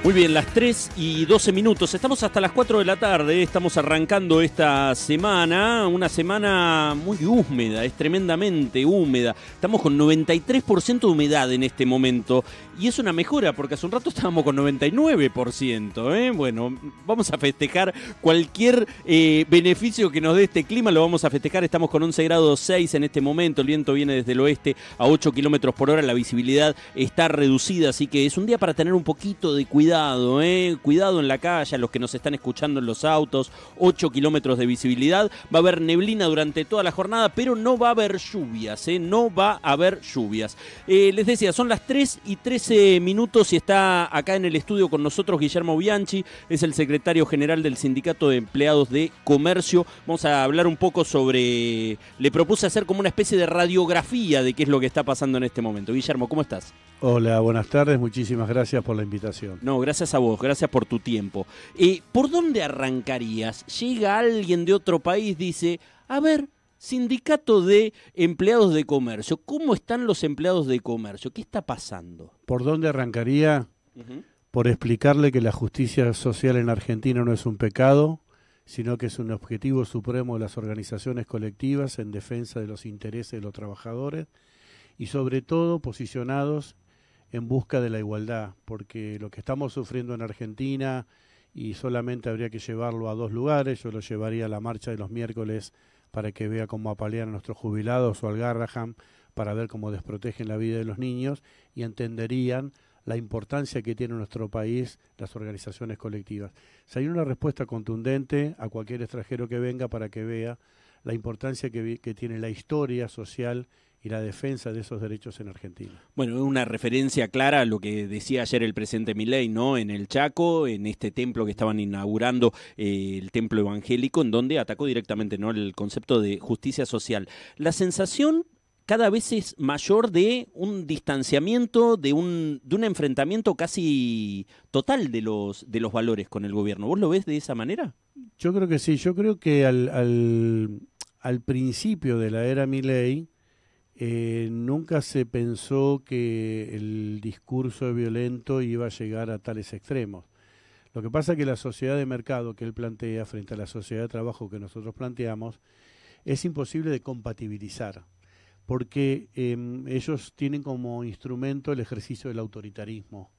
Muy bien, las 3:12. Estamos hasta las 4 de la tarde, estamos arrancando esta semana, una semana muy húmeda, es tremendamente húmeda. Estamos con 93% de humedad en este momento y es una mejora porque hace un rato estábamos con 99%. Bueno, vamos a festejar cualquier beneficio que nos dé este clima, lo vamos a festejar. Estamos con 11 grados 6 en este momento, el viento viene desde el oeste a 8 kilómetros por hora, la visibilidad está reducida, así que es un día para tener un poquito de cuidado, cuidado en la calle, a los que nos están escuchando en los autos. 8 kilómetros de visibilidad, va a haber neblina durante toda la jornada, pero no va a haber lluvias, no va a haber lluvias. Les decía, son las 3:13 y está acá en el estudio con nosotros Guillermo Bianchi, es el secretario general del Sindicato de Empleados de Comercio. Vamos a hablar un poco sobre, le propuse hacer como una especie de radiografía de qué es lo que está pasando en este momento. Guillermo, ¿cómo estás? Hola, buenas tardes, muchísimas gracias por la invitación. No, gracias a vos, gracias por tu tiempo. ¿Por dónde arrancarías? Llega alguien de otro país, dice, a ver, Sindicato de Empleados de Comercio, ¿cómo están los empleados de comercio? ¿Qué está pasando? ¿Por dónde arrancaría? Por explicarle que la justicia social en Argentina no es un pecado, sino que es un objetivo supremo de las organizaciones colectivas en defensa de los intereses de los trabajadores y sobre todo posicionados en busca de la igualdad, porque lo que estamos sufriendo en Argentina, y solamente habría que llevarlo a dos lugares, yo lo llevaría a la marcha de los miércoles para que vea cómo apalean a nuestros jubilados o al Garrahan para ver cómo desprotegen la vida de los niños y entenderían la importancia que tiene en nuestro país las organizaciones colectivas. Sería una respuesta contundente a cualquier extranjero que venga para que vea la importancia que tiene la historia social y la defensa de esos derechos en Argentina. Bueno, es una referencia clara a lo que decía ayer el presidente Milei, ¿no? En el Chaco, en este templo que estaban inaugurando, el templo evangélico, en donde atacó directamente, ¿no?, el concepto de justicia social. La sensación cada vez es mayor de un distanciamiento, de un enfrentamiento casi total de los valores con el gobierno. ¿Vos lo ves de esa manera? Yo creo que sí, yo creo que al principio de la era Milei, nunca se pensó que el discurso violento iba a llegar a tales extremos. Lo que pasa es que la sociedad de mercado que él plantea frente a la sociedad de trabajo que nosotros planteamos es imposible de compatibilizar, porque ellos tienen como instrumento el ejercicio del autoritarismo,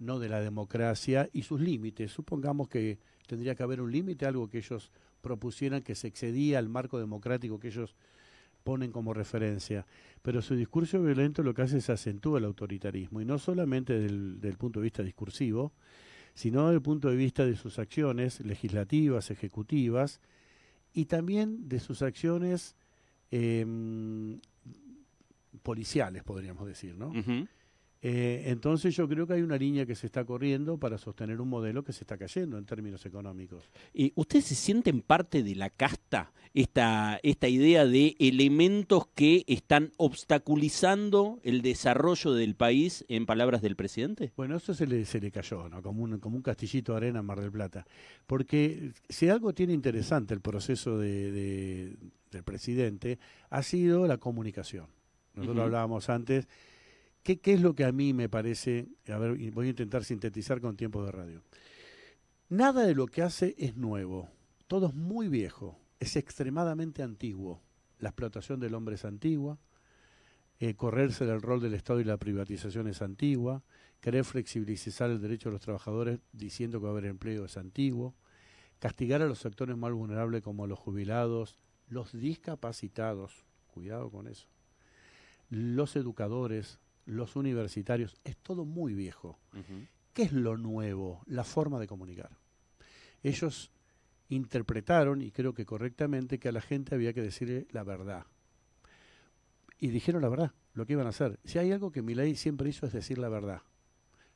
no de la democracia y sus límites. Supongamos que tendría que haber un límite, algo que ellos propusieran que se excedía al marco democrático que ellos ponen como referencia, pero su discurso violento lo que hace es acentúa el autoritarismo, y no solamente del punto de vista discursivo, sino desde el punto de vista de sus acciones legislativas, ejecutivas, y también de sus acciones policiales, podríamos decir, ¿no? Entonces yo creo que hay una línea que se está corriendo para sostener un modelo que se está cayendo en términos económicos. ¿Ustedes se sienten parte de la casta? Esta idea de elementos que están obstaculizando el desarrollo del país, en palabras del presidente. Bueno, eso se le cayó, ¿no? Como un castillito de arena en Mar del Plata. Porque si algo tiene interesante el proceso del presidente, ha sido la comunicación. Nosotros hablábamos antes. ¿Qué es lo que a mí me parece? A ver, voy a intentar sintetizar con tiempo de radio. Nada de lo que hace es nuevo. Todo es muy viejo. Es extremadamente antiguo. La explotación del hombre es antigua. Correrse del rol del Estado y la privatización es antigua. Querer flexibilizar el derecho de los trabajadores diciendo que va a haber empleo es antiguo. Castigar a los sectores más vulnerables como los jubilados, los discapacitados. Cuidado con eso. Los educadores, los universitarios, es todo muy viejo. ¿Qué es lo nuevo? La forma de comunicar. Ellos interpretaron, y creo que correctamente, que a la gente había que decirle la verdad. Y dijeron la verdad, lo que iban a hacer. Si hay algo que Milei siempre hizo es decir la verdad.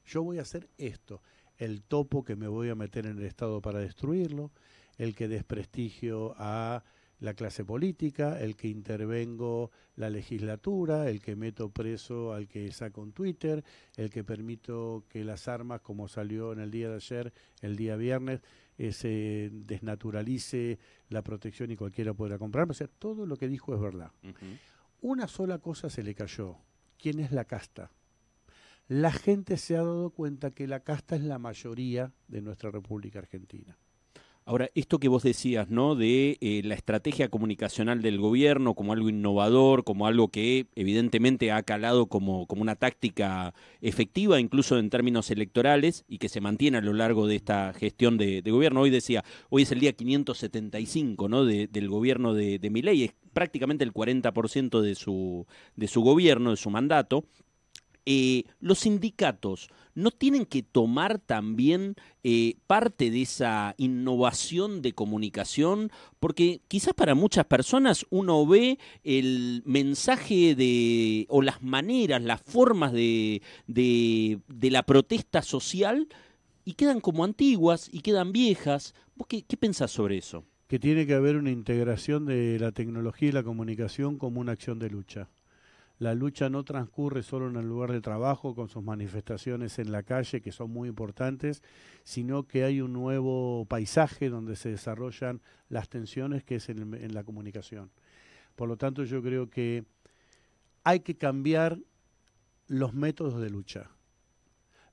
Yo voy a hacer esto. El topo que me voy a meter en el Estado para destruirlo, el que desprestigio a la clase política, el que intervengo la legislatura, el que meto preso al que saco un Twitter, el que permito que las armas, como salió en el día de ayer, el día viernes, se desnaturalice la protección y cualquiera podrá comprarme. O sea, todo lo que dijo es verdad. Una sola cosa se le cayó. ¿Quién es la casta? la gente se ha dado cuenta que la casta es la mayoría de nuestra República Argentina. Ahora, esto que vos decías, ¿no? De la estrategia comunicacional del gobierno como algo innovador, como algo que evidentemente ha calado como una táctica efectiva, incluso en términos electorales, y que se mantiene a lo largo de esta gestión de gobierno. Hoy decía, hoy es el día 575, ¿no? Del gobierno de Milei, es prácticamente el 40% de su gobierno, de su mandato. Los sindicatos no tienen que tomar también parte de esa innovación de comunicación, porque quizás para muchas personas uno ve el mensaje o las maneras, las formas de la protesta social y quedan como antiguas y quedan viejas. ¿Vos qué pensás sobre eso? Que tiene que haber una integración de la tecnología y la comunicación como una acción de lucha. La lucha no transcurre solo en el lugar de trabajo con sus manifestaciones en la calle, que son muy importantes, sino que hay un nuevo paisaje donde se desarrollan las tensiones, que es en la comunicación. Por lo tanto, yo creo que hay que cambiar los métodos de lucha.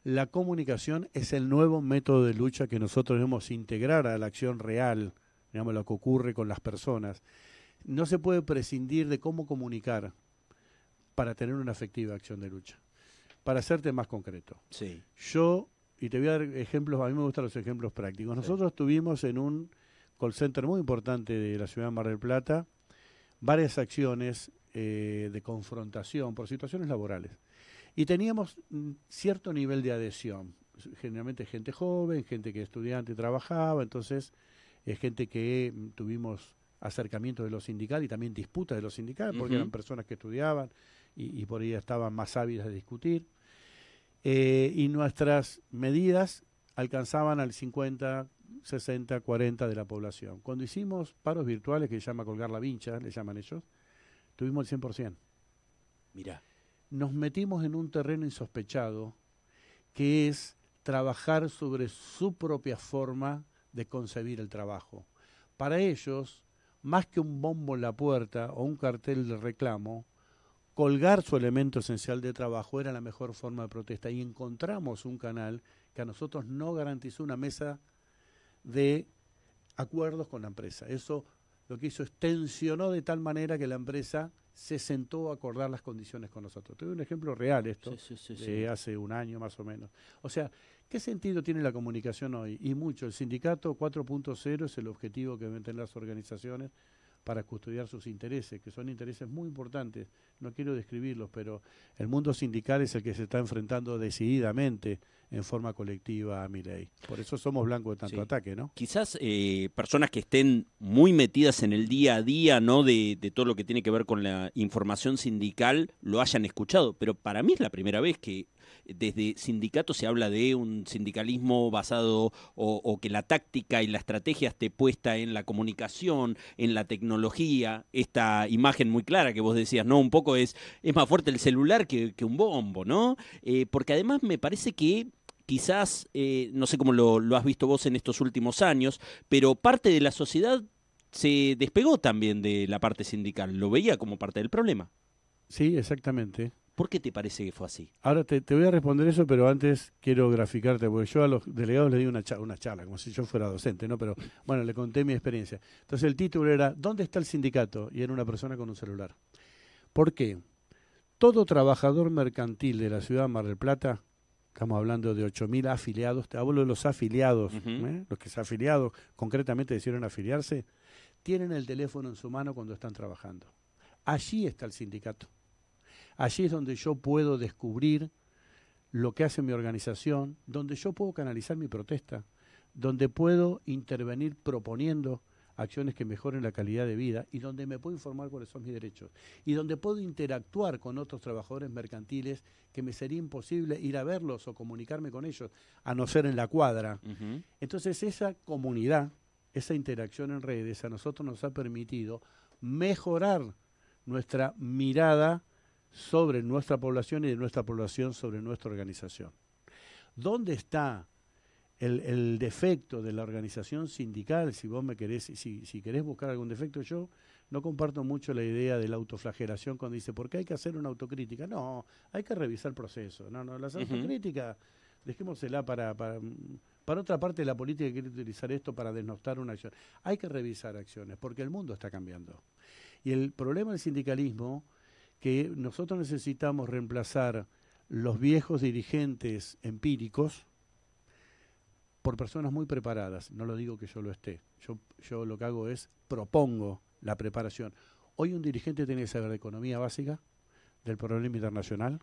La comunicación es el nuevo método de lucha que nosotros debemos integrar a la acción real, digamos, lo que ocurre con las personas. No se puede prescindir de cómo comunicar para tener una efectiva acción de lucha. Para hacerte más concreto. Sí. Y te voy a dar ejemplos, a mí me gustan los ejemplos prácticos. Sí. Nosotros tuvimos en un call center muy importante de la ciudad de Mar del Plata varias acciones de confrontación por situaciones laborales. Y teníamos cierto nivel de adhesión. Generalmente gente joven, gente que estudiante trabajaba, entonces gente que tuvimos acercamiento de los sindicales y también disputas de los sindicales, porque eran personas que estudiaban y por ahí estaban más ávidas de discutir. Y nuestras medidas alcanzaban al 50, 60, 40 de la población. Cuando hicimos paros virtuales, que se llama colgar la vincha, le llaman ellos, tuvimos el 100%. Mirá. Nos metimos en un terreno insospechado, que es trabajar sobre su propia forma de concebir el trabajo. Para ellos, más que un bombo en la puerta o un cartel de reclamo, colgar su elemento esencial de trabajo era la mejor forma de protesta, y encontramos un canal que a nosotros no garantizó una mesa de acuerdos con la empresa. Eso lo que hizo es tensionó de tal manera que la empresa se sentó a acordar las condiciones con nosotros. Te doy un ejemplo real esto, de hace un año más o menos. O sea, ¿qué sentido tiene la comunicación hoy? Y mucho, el sindicato 4.0 es el objetivo que deben tener las organizaciones para custodiar sus intereses, que son intereses muy importantes. No quiero describirlos, pero el mundo sindical es el que se está enfrentando decididamente en forma colectiva a Milei. Por eso somos blancos de tanto ataque, ¿no? Quizás personas que estén muy metidas en el día a día, ¿no? De todo lo que tiene que ver con la información sindical, lo hayan escuchado, pero para mí es la primera vez que desde sindicatos se habla de un sindicalismo basado o que la táctica y la estrategia esté puesta en la comunicación, en la tecnología. Esta imagen muy clara que vos decías, ¿no? Un poco es más fuerte el celular que un bombo, ¿no? Porque además me parece que quizás, no sé cómo lo has visto vos en estos últimos años, pero parte de la sociedad se despegó también de la parte sindical, lo veía como parte del problema. Sí, exactamente. ¿Por qué te parece que fue así? Ahora te voy a responder eso, pero antes quiero graficarte, porque yo a los delegados les di una charla, como si yo fuera docente, ¿no? Pero bueno, le conté mi experiencia. Entonces el título era ¿dónde está el sindicato? Y era una persona con un celular. ¿Por qué? Todo trabajador mercantil de la ciudad de Mar del Plata, estamos hablando de 8.000 afiliados, te hablo de los afiliados, los que se afiliados concretamente decidieron afiliarse, tienen el teléfono en su mano cuando están trabajando. Allí está el sindicato. Allí es donde yo puedo descubrir lo que hace mi organización, donde yo puedo canalizar mi protesta, donde puedo intervenir proponiendo acciones que mejoren la calidad de vida y donde me puedo informar cuáles son mis derechos y donde puedo interactuar con otros trabajadores mercantiles que me sería imposible ir a verlos o comunicarme con ellos, a no ser en la cuadra. Entonces esa comunidad, esa interacción en redes a nosotros nos ha permitido mejorar nuestra mirada sobre nuestra población y de nuestra población sobre nuestra organización. ¿Dónde está el defecto de la organización sindical? Si vos me querés, si querés buscar algún defecto, yo no comparto mucho la idea de la autoflagelación cuando dice, ¿por qué hay que hacer una autocrítica? No, hay que revisar el proceso. No, las autocríticas, dejémosela para otra parte de la política que quiere utilizar esto para desnostar una acción. Hay que revisar acciones, porque el mundo está cambiando. Y el problema del sindicalismo, que nosotros necesitamos reemplazar los viejos dirigentes empíricos por personas muy preparadas. No lo digo que yo lo esté. Yo lo que hago es propongo la preparación. Hoy un dirigente tiene que saber de economía básica, del problema internacional,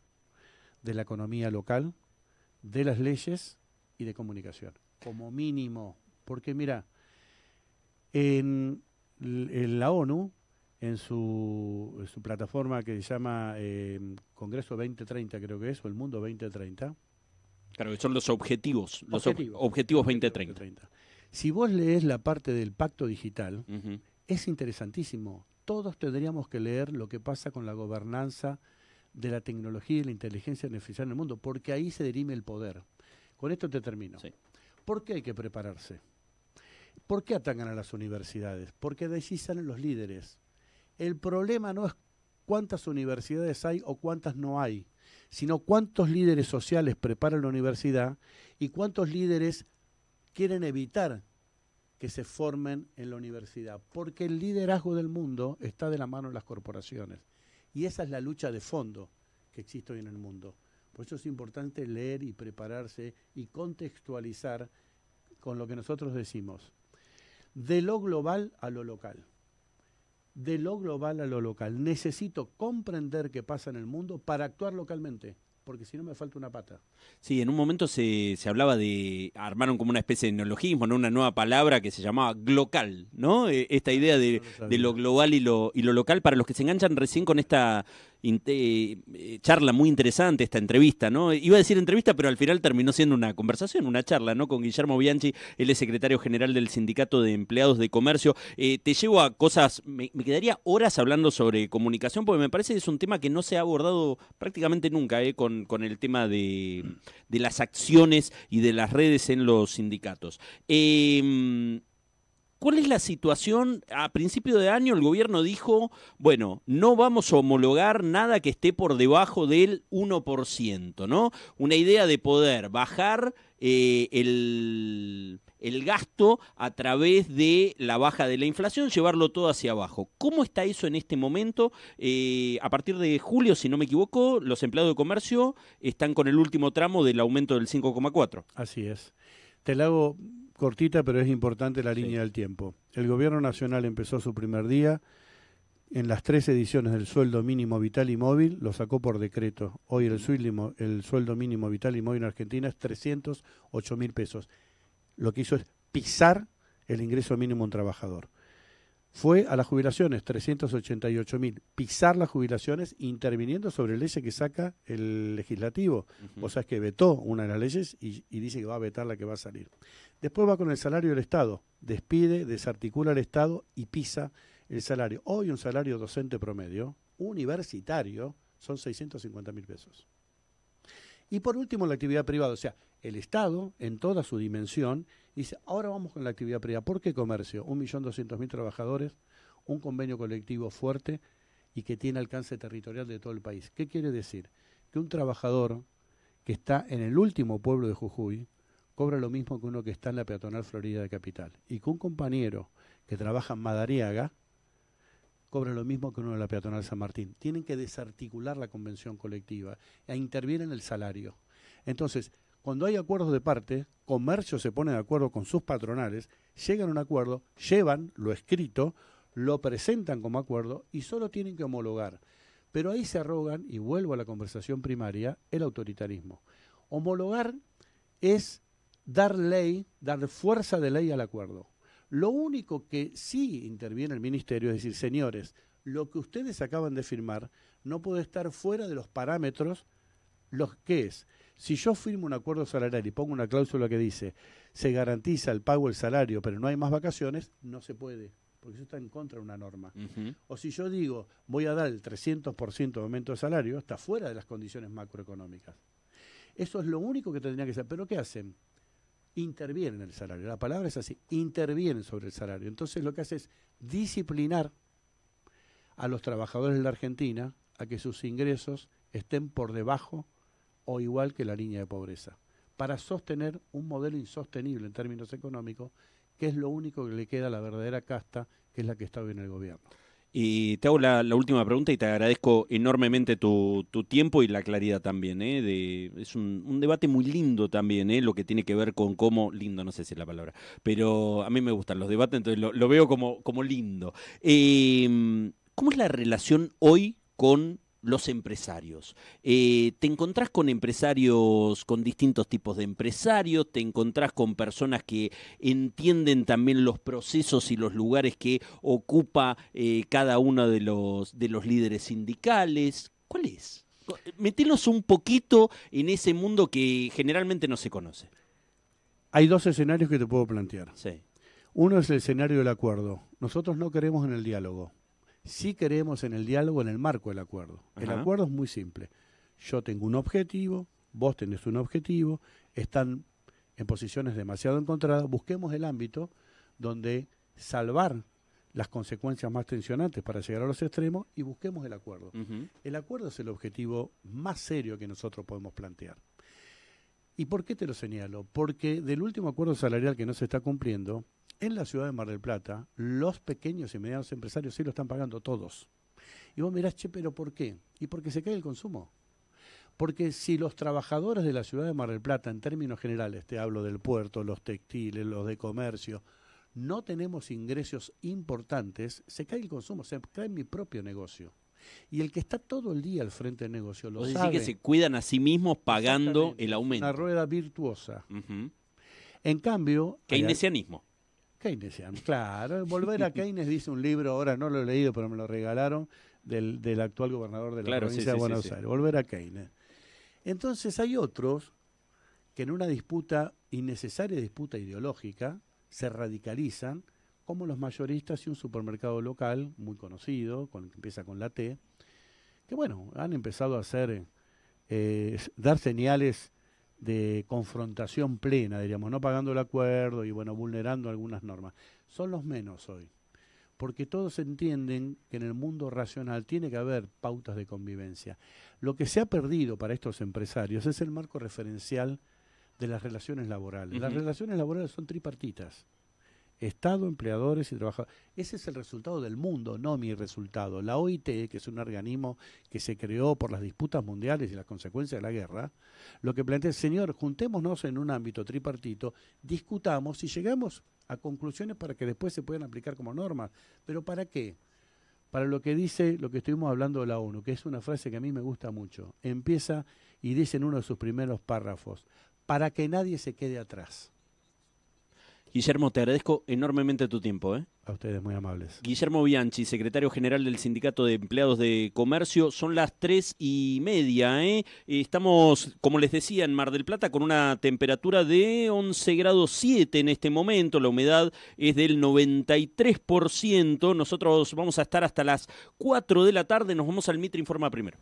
de la economía local, de las leyes y de comunicación. Como mínimo. Porque mira, en la ONU, en su plataforma que se llama Congreso 2030, creo que es, o el Mundo 2030. Claro, que son los objetivos, objetivos 2030. Si vos lees la parte del pacto digital, es interesantísimo. Todos tendríamos que leer lo que pasa con la gobernanza de la tecnología y la inteligencia artificial en el mundo, porque ahí se dirime el poder. Con esto te termino. Sí. ¿Por qué hay que prepararse? ¿Por qué atacan a las universidades? Porque de allí salen los líderes. El problema no es cuántas universidades hay o cuántas no hay, sino cuántos líderes sociales preparan la universidad y cuántos líderes quieren evitar que se formen en la universidad. Porque el liderazgo del mundo está de la mano de las corporaciones. Y esa es la lucha de fondo que existe hoy en el mundo. Por eso es importante leer y prepararse y contextualizar con lo que nosotros decimos. De lo global a lo local. De lo global a lo local. Necesito comprender qué pasa en el mundo para actuar localmente, porque si no me falta una pata. Sí, en un momento se hablaba de, armaron como una especie de neologismo, ¿no? Una nueva palabra que se llamaba glocal, ¿no? Esta idea de lo global y lo local, para los que se enganchan recién con esta charla muy interesante, esta entrevista, ¿no? Iba a decir entrevista, pero al final terminó siendo una conversación, una charla, ¿no? Con Guillermo Bianchi, él es secretario general del Sindicato de Empleados de Comercio. Te llevo a cosas, me quedaría horas hablando sobre comunicación, porque me parece que es un tema que no se ha abordado prácticamente nunca, con el tema de las acciones y de las redes en los sindicatos. ¿Cuál es la situación? A principio de año el gobierno dijo, bueno, no vamos a homologar nada que esté por debajo del 1%, ¿no? Una idea de poder bajar el gasto a través de la baja de la inflación, llevarlo todo hacia abajo. ¿Cómo está eso en este momento? A partir de julio, si no me equivoco, los empleados de comercio están con el último tramo del aumento del 5,4. Así es. Te la hago cortita, pero es importante la línea del tiempo. El gobierno nacional empezó su primer día en las 3 ediciones del sueldo mínimo vital y móvil, lo sacó por decreto. Hoy el sueldo mínimo vital y móvil en Argentina es 308.000 pesos. Lo que hizo es pisar el ingreso mínimo a un trabajador. Fue a las jubilaciones, 388.000, pisar las jubilaciones interviniendo sobre leyes que saca el legislativo. O sea, es que vetó una de las leyes y dice que va a vetar la que va a salir. Después va con el salario del Estado, despide, desarticula el Estado y pisa el salario. Hoy un salario docente promedio, universitario, son 650.000 pesos. Y por último la actividad privada, o sea, el Estado en toda su dimensión dice, ahora vamos con la actividad privada. ¿Por qué comercio? 1.200.000 trabajadores, un convenio colectivo fuerte y que tiene alcance territorial de todo el país. ¿Qué quiere decir? Que un trabajador que está en el último pueblo de Jujuy cobra lo mismo que uno que está en la peatonal Florida de Capital. Y que un compañero que trabaja en Madariaga cobra lo mismo que uno de la peatonal San Martín. Tienen que desarticular la convención colectiva e interviene en el salario. Entonces, cuando hay acuerdos de parte, comercio se pone de acuerdo con sus patronales, llegan a un acuerdo, llevan lo escrito, lo presentan como acuerdo y solo tienen que homologar. Pero ahí se arrogan, y vuelvo a la conversación primaria, el autoritarismo. Homologar es dar ley, dar fuerza de ley al acuerdo. Lo único que sí interviene el ministerio es decir, señores, lo que ustedes acaban de firmar no puede estar fuera de los parámetros, los que es. Si yo firmo un acuerdo salarial y pongo una cláusula que dice se garantiza el pago del salario pero no hay más vacaciones, no se puede, porque eso está en contra de una norma. O si yo digo voy a dar el 300% de aumento de salario, está fuera de las condiciones macroeconómicas. Eso es lo único que tendría que ser. ¿Pero qué hacen? Intervienen en el salario. La palabra es así, intervienen sobre el salario. Entonces lo que hace es disciplinar a los trabajadores de la Argentina a que sus ingresos estén por debajo o igual que la línea de pobreza, para sostener un modelo insostenible en términos económicos, que es lo único que le queda a la verdadera casta, que es la que está hoy en el gobierno. Y te hago la última pregunta y te agradezco enormemente tu tiempo y la claridad también. Es un debate muy lindo también, lo que tiene que ver con cómo, lindo no sé si es la palabra, pero a mí me gustan los debates, entonces lo veo como lindo. ¿Cómo es la relación hoy con los empresarios? ¿Te encontrás con empresarios, con distintos tipos de empresarios? ¿Te encontrás con personas que entienden también los procesos y los lugares que ocupa cada uno de los líderes sindicales? ¿Cuál es? Metenos un poquito en ese mundo que generalmente no se conoce. Hay dos escenarios que te puedo plantear. Sí. Uno es el escenario del acuerdo. Nosotros no queremos en el diálogo. Sí queremos en el diálogo en el marco del acuerdo. Ajá. El acuerdo es muy simple. Yo tengo un objetivo, vos tenés un objetivo, están en posiciones demasiado encontradas. Busquemos el ámbito donde salvar las consecuencias más tensionantes para llegar a los extremos y busquemos el acuerdo. El acuerdo es el objetivo más serio que nosotros podemos plantear. ¿Y por qué te lo señalo? Porque del último acuerdo salarial que no se está cumpliendo, en la ciudad de Mar del Plata, los pequeños y medianos empresarios sí lo están pagando todos. Y vos mirás, che, ¿pero por qué? Y porque se cae el consumo. Porque si los trabajadores de la ciudad de Mar del Plata, en términos generales, te hablo del puerto, los textiles, los de comercio, no tenemos ingresos importantes, se cae el consumo, se cae mi propio negocio. Y el que está todo el día al frente del negocio lo sabe. Es decir, que se cuidan a sí mismos pagando el aumento. Una rueda virtuosa. En cambio... Keynesianismo. Keynesiano, claro. Volver a Keynes dice un libro, ahora no lo he leído, pero me lo regalaron, del actual gobernador de la provincia de Buenos Aires. Volver a Keynes. Entonces hay otros que en una disputa, innecesaria disputa ideológica, se radicalizan, como los mayoristas y un supermercado local muy conocido, que empieza con la T, que bueno, han empezado a hacer, dar señales de confrontación plena, diríamos, no pagando el acuerdo y bueno, vulnerando algunas normas. Son los menos hoy, porque todos entienden que en el mundo racional tiene que haber pautas de convivencia. Lo que se ha perdido para estos empresarios es el marco referencial de las relaciones laborales. Las relaciones laborales son tripartitas. Estado, empleadores y trabajadores. Ese es el resultado del mundo, no mi resultado. La OIT, que es un organismo que se creó por las disputas mundiales y las consecuencias de la guerra, lo que plantea es, señor, juntémonos en un ámbito tripartito, discutamos y llegamos a conclusiones para que después se puedan aplicar como normas. ¿Pero para qué? Para lo que dice, lo que estuvimos hablando de la ONU, que es una frase que a mí me gusta mucho. Empieza y dice en uno de sus primeros párrafos, para que nadie se quede atrás. Guillermo, te agradezco enormemente tu tiempo. A ustedes, muy amables. Guillermo Bianchi, secretario general del Sindicato de Empleados de Comercio. Son las 3:30. Estamos, como les decía, en Mar del Plata con una temperatura de 11 grados 7 en este momento. La humedad es del 93%. Nosotros vamos a estar hasta las 4 de la tarde. Nos vamos al Mitre Informa primero.